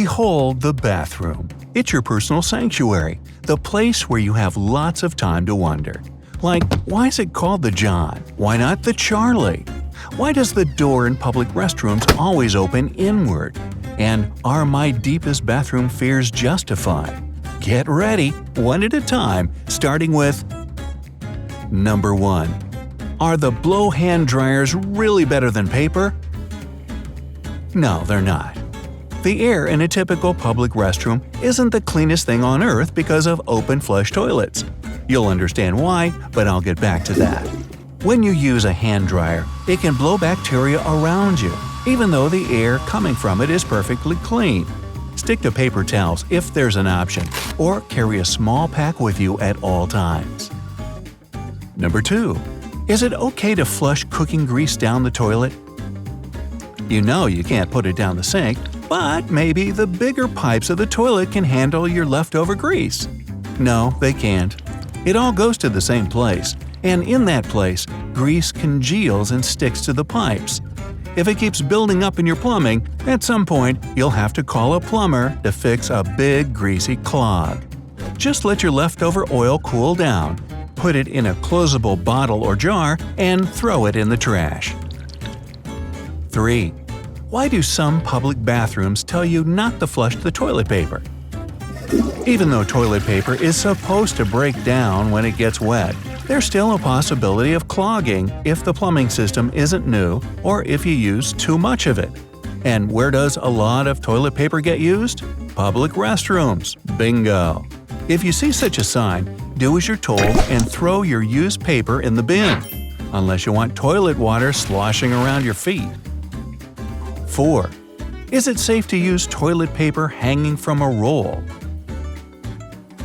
Behold the bathroom. It's your personal sanctuary, the place where you have lots of time to wonder. Like, why is it called the John? Why not the Charlie? Why does the door in public restrooms always open inward? And are my deepest bathroom fears justified? Get ready, one at a time, starting with Number 1. Are the blow hand dryers really better than paper? No, they're not. The air in a typical public restroom isn't the cleanest thing on earth because of open flush toilets. You'll understand why, but I'll get back to that. When you use a hand dryer, it can blow bacteria around you, even though the air coming from it is perfectly clean. Stick to paper towels if there's an option, or carry a small pack with you at all times. Number 2. Is it okay to flush cooking grease down the toilet? You know you can't put it down the sink, but maybe the bigger pipes of the toilet can handle your leftover grease. No, they can't. It all goes to the same place, and in that place, grease congeals and sticks to the pipes. If it keeps building up in your plumbing, at some point you'll have to call a plumber to fix a big greasy clog. Just let your leftover oil cool down, put it in a closable bottle or jar, and throw it in the trash. 3. Why do some public bathrooms tell you not to flush the toilet paper? Even though toilet paper is supposed to break down when it gets wet, there's still a possibility of clogging if the plumbing system isn't new or if you use too much of it. And where does a lot of toilet paper get used? Public restrooms. Bingo! If you see such a sign, do as you're told and throw your used paper in the bin, unless you want toilet water sloshing around your feet. 4. Is it safe to use toilet paper hanging from a roll?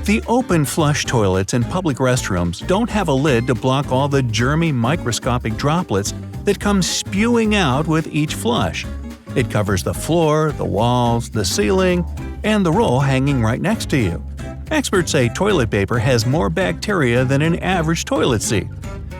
The open flush toilets in public restrooms don't have a lid to block all the germy microscopic droplets that come spewing out with each flush. It covers the floor, the walls, the ceiling, and the roll hanging right next to you. Experts say toilet paper has more bacteria than an average toilet seat.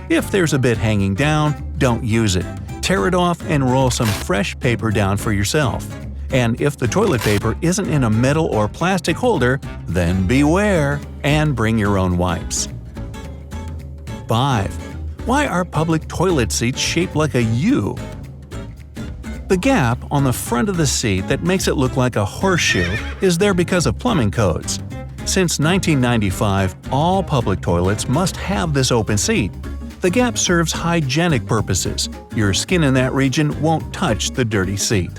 If there's a bit hanging down, don't use it. Tear it off and roll some fresh paper down for yourself. And if the toilet paper isn't in a metal or plastic holder, then beware and bring your own wipes. 5. Why are public toilet seats shaped like a U? The gap on the front of the seat that makes it look like a horseshoe is there because of plumbing codes. Since 1995, all public toilets must have this open seat. The gap serves hygienic purposes. Your skin in that region won't touch the dirty seat.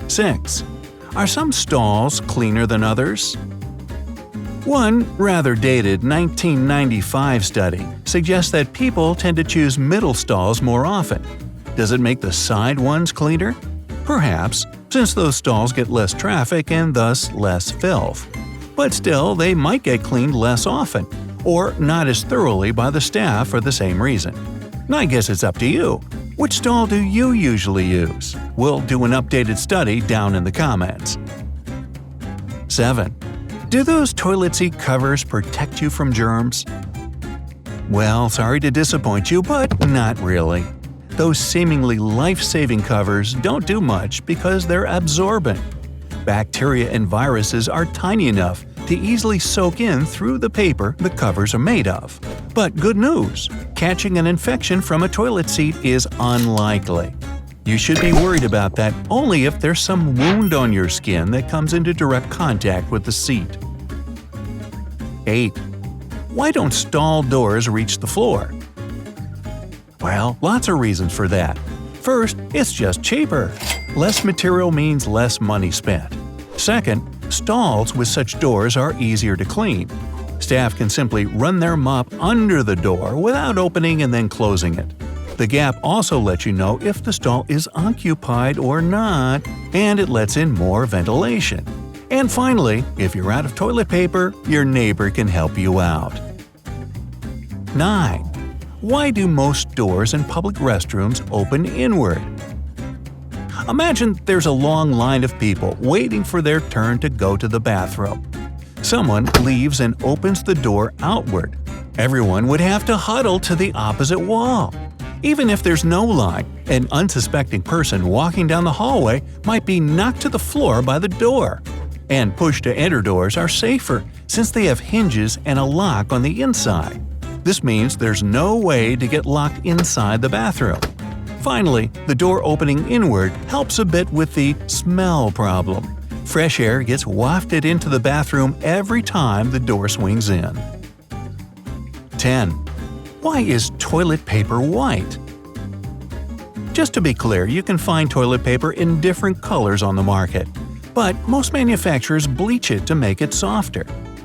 6. Are some stalls cleaner than others? One rather dated 1995 study suggests that people tend to choose middle stalls more often. Does it make the side ones cleaner? Perhaps, since those stalls get less traffic and thus less filth. But still, they might get cleaned less often, or not as thoroughly by the staff for the same reason. I guess it's up to you. Which stall do you usually use? We'll do an updated study down in the comments. 7. Do those toilet seat covers protect you from germs? Well, sorry to disappoint you, but not really. Those seemingly life-saving covers don't do much because they're absorbent. Bacteria and viruses are tiny enough to easily soak in through the paper the covers are made of. But good news! Catching an infection from a toilet seat is unlikely. You should be worried about that only if there's some wound on your skin that comes into direct contact with the seat. 8. Why don't stall doors reach the floor? Well, lots of reasons for that. First, it's just cheaper. Less material means less money spent. Second, stalls with such doors are easier to clean. Staff can simply run their mop under the door without opening and then closing it. The gap also lets you know if the stall is occupied or not, and it lets in more ventilation. And finally, if you're out of toilet paper, your neighbor can help you out. 9. Why do most doors in public restrooms open inward? Imagine there's a long line of people waiting for their turn to go to the bathroom. Someone leaves and opens the door outward. Everyone would have to huddle to the opposite wall. Even if there's no line, an unsuspecting person walking down the hallway might be knocked to the floor by the door. And push-to-enter doors are safer since they have hinges and a lock on the inside. This means there's no way to get locked inside the bathroom. Finally, the door opening inward helps a bit with the smell problem. Fresh air gets wafted into the bathroom every time the door swings in. 10. Why is toilet paper white? Just to be clear, you can find toilet paper in different colors on the market, but most manufacturers bleach it to make it softer.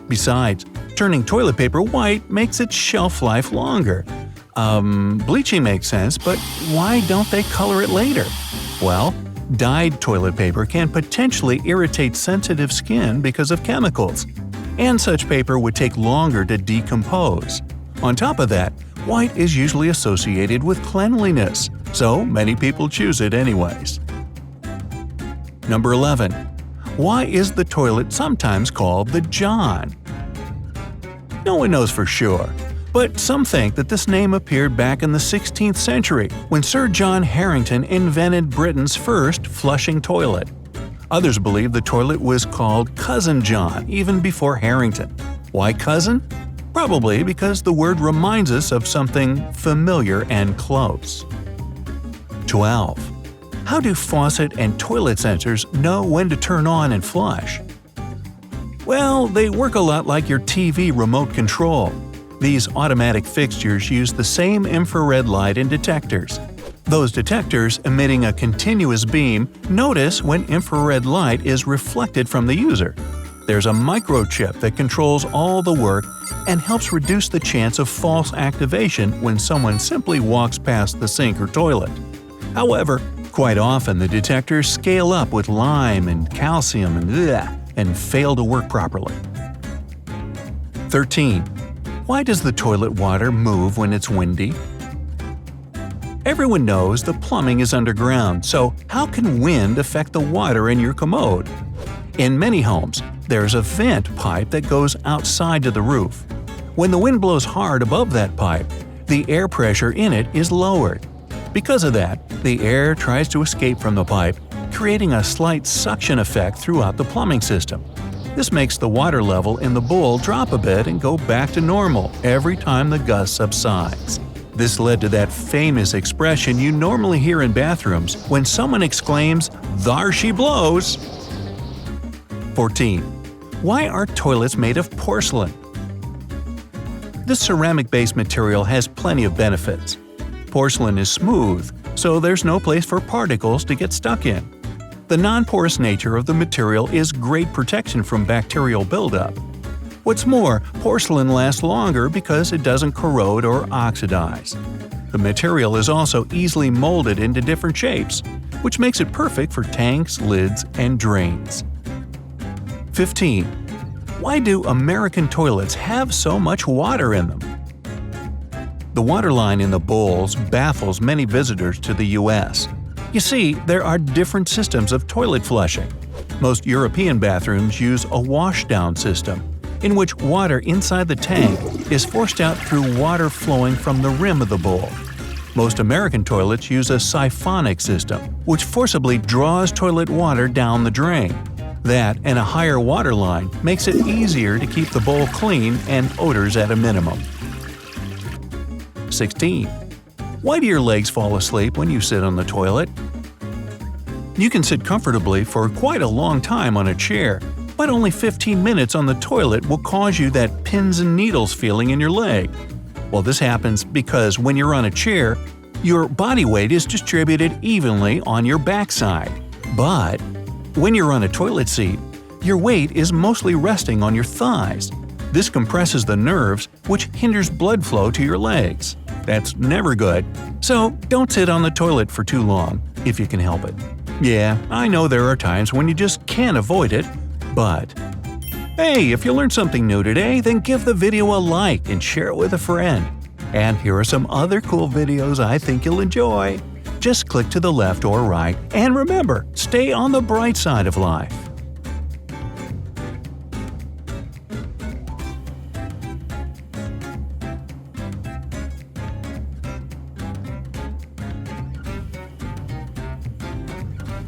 Besides, turning toilet paper white makes its shelf life longer. Bleaching makes sense, but why don't they color it later? Well, dyed toilet paper can potentially irritate sensitive skin because of chemicals, and such paper would take longer to decompose. On top of that, white is usually associated with cleanliness, so many people choose it anyways. Number 11. Why is the toilet sometimes called the John? No one knows for sure, but some think that this name appeared back in the 16th century when Sir John Harington invented Britain's first flushing toilet. Others believe the toilet was called Cousin John even before Harington. Why cousin? Probably because the word reminds us of something familiar and close. 12. How do faucet and toilet sensors know when to turn on and flush? Well, they work a lot like your TV remote control. These automatic fixtures use the same infrared light and detectors. Those detectors, emitting a continuous beam, notice when infrared light is reflected from the user. There's a microchip that controls all the work and helps reduce the chance of false activation when someone simply walks past the sink or toilet. However, quite often the detectors scale up with lime and calcium and fail to work properly. 13. Why does the toilet water move when it's windy? Everyone knows the plumbing is underground, so how can wind affect the water in your commode? In many homes, there's a vent pipe that goes outside to the roof. When the wind blows hard above that pipe, the air pressure in it is lowered. Because of that, the air tries to escape from the pipe, creating a slight suction effect throughout the plumbing system. This makes the water level in the bowl drop a bit and go back to normal every time the gust subsides. This led to that famous expression you normally hear in bathrooms when someone exclaims, "Thar she blows!" 14. Why are toilets made of porcelain? This ceramic-based material has plenty of benefits. Porcelain is smooth, so there's no place for particles to get stuck in. The non-porous nature of the material is great protection from bacterial buildup. What's more, porcelain lasts longer because it doesn't corrode or oxidize. The material is also easily molded into different shapes, which makes it perfect for tanks, lids, and drains. 15. Why do American toilets have so much water in them? The water line in the bowls baffles many visitors to the U.S. You see, there are different systems of toilet flushing. Most European bathrooms use a washdown system, in which water inside the tank is forced out through water flowing from the rim of the bowl. Most American toilets use a siphonic system, which forcibly draws toilet water down the drain. That and a higher water line makes it easier to keep the bowl clean and odors at a minimum. 16. Why do your legs fall asleep when you sit on the toilet? You can sit comfortably for quite a long time on a chair, but only 15 minutes on the toilet will cause you that pins and needles feeling in your leg. Well, this happens because when you're on a chair, your body weight is distributed evenly on your backside. But when you're on a toilet seat, your weight is mostly resting on your thighs. This compresses the nerves, which hinders blood flow to your legs. That's never good, so don't sit on the toilet for too long, if you can help it. Yeah, I know there are times when you just can't avoid it, but… Hey, if you learned something new today, then give the video a like and share it with a friend. And here are some other cool videos I think you'll enjoy. Just click to the left or right, and remember, stay on the bright side of life.